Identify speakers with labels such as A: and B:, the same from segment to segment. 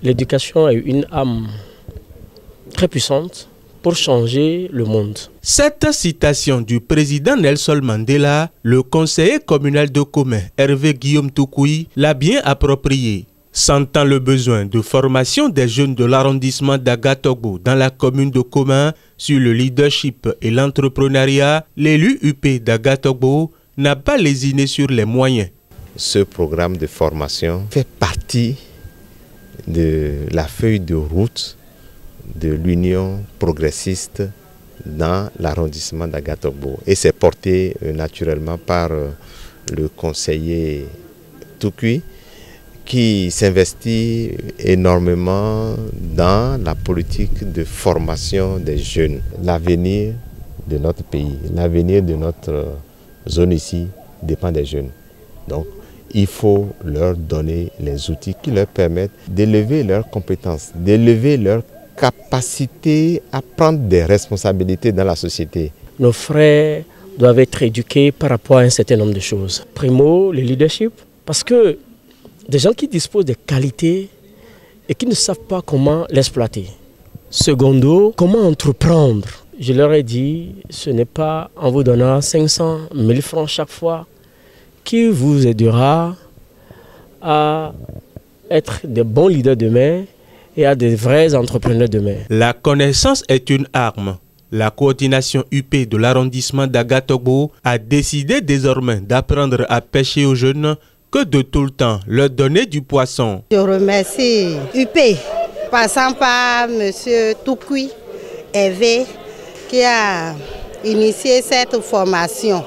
A: L'éducation est une âme très puissante pour changer le monde.
B: Cette citation du président Nelson Mandela, le conseiller communal de Komé, Hervé Guillaume Toukoui, l'a bien appropriée. Sentant le besoin de formation des jeunes de l'arrondissement d'Agatogbo dans la commune de Komé sur le leadership et l'entrepreneuriat, l'élu UP d'Agatogbo n'a pas lésiné sur les moyens.
C: Ce programme de formation fait partie de la feuille de route de l'Union progressiste dans l'arrondissement d'Agatogbo. Et c'est porté naturellement par le conseiller Toukoui qui s'investit énormément dans la politique de formation des jeunes. L'avenir de notre pays, l'avenir de notre zone ici dépend des jeunes. Donc, il faut leur donner les outils qui leur permettent d'élever leurs compétences, d'élever leur capacité à prendre des responsabilités dans la société.
A: Nos frères doivent être éduqués par rapport à un certain nombre de choses. Primo, le leadership, parce que des gens qui disposent de qualités et qui ne savent pas comment l'exploiter. Secondo, comment entreprendre. Je leur ai dit, ce n'est pas en vous donnant 500 000 francs chaque fois qui vous aidera à être de bons leaders demain et à des vrais entrepreneurs demain.
B: La connaissance est une arme. La coordination UP de l'arrondissement d'Agatogbo a décidé désormais d'apprendre à pêcher aux jeunes que de tout le temps leur donner du poisson.
D: Je remercie UP, passant par M. Toukoui Hervé, qui a initié cette formation.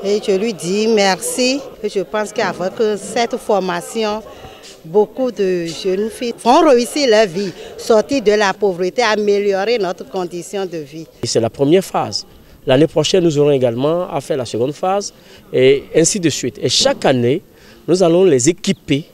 D: Et je lui dis merci. Et je pense qu'avec cette formation, beaucoup de jeunes filles vont réussir leur vie, sortir de la pauvreté, améliorer notre condition de vie.
A: C'est la première phase. L'année prochaine, nous aurons également à faire la seconde phase et ainsi de suite. Et chaque année, nous allons les équiper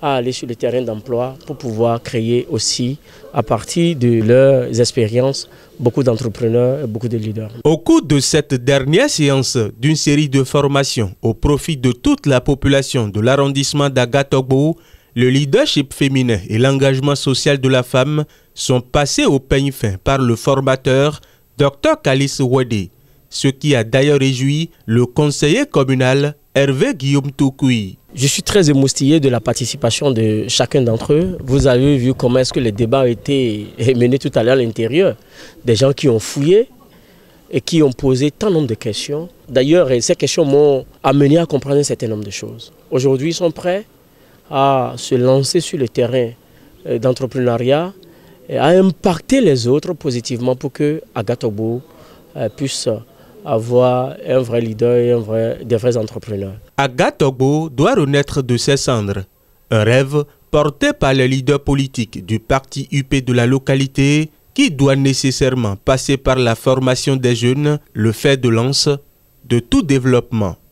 A: à aller sur le terrain d'emploi pour pouvoir créer aussi, à partir de leurs expériences, beaucoup d'entrepreneurs et beaucoup de leaders.
B: Au cours de cette dernière séance d'une série de formations au profit de toute la population de l'arrondissement d'Agatogbo, le leadership féminin et l'engagement social de la femme sont passés au peigne fin par le formateur Dr Kalis Wede, ce qui a d'ailleurs réjoui le conseiller communal Hervé Guillaume Toukoui.
A: Je suis très émoustillé de la participation de chacun d'entre eux. Vous avez vu comment est-ce que les débats ont été menés tout à l'heure à l'intérieur. Des gens qui ont fouillé et qui ont posé tant nombre de questions. D'ailleurs, ces questions m'ont amené à comprendre un certain nombre de choses. Aujourd'hui, ils sont prêts à se lancer sur le terrain d'entrepreneuriat et à impacter les autres positivement pour que Agatogbo puisse avoir un vrai leader et des vrais entrepreneurs.
B: Agatogbo doit renaître de ses cendres. Un rêve porté par les leaders politiques du parti UP de la localité qui doit nécessairement passer par la formation des jeunes, le fer de lance de tout développement.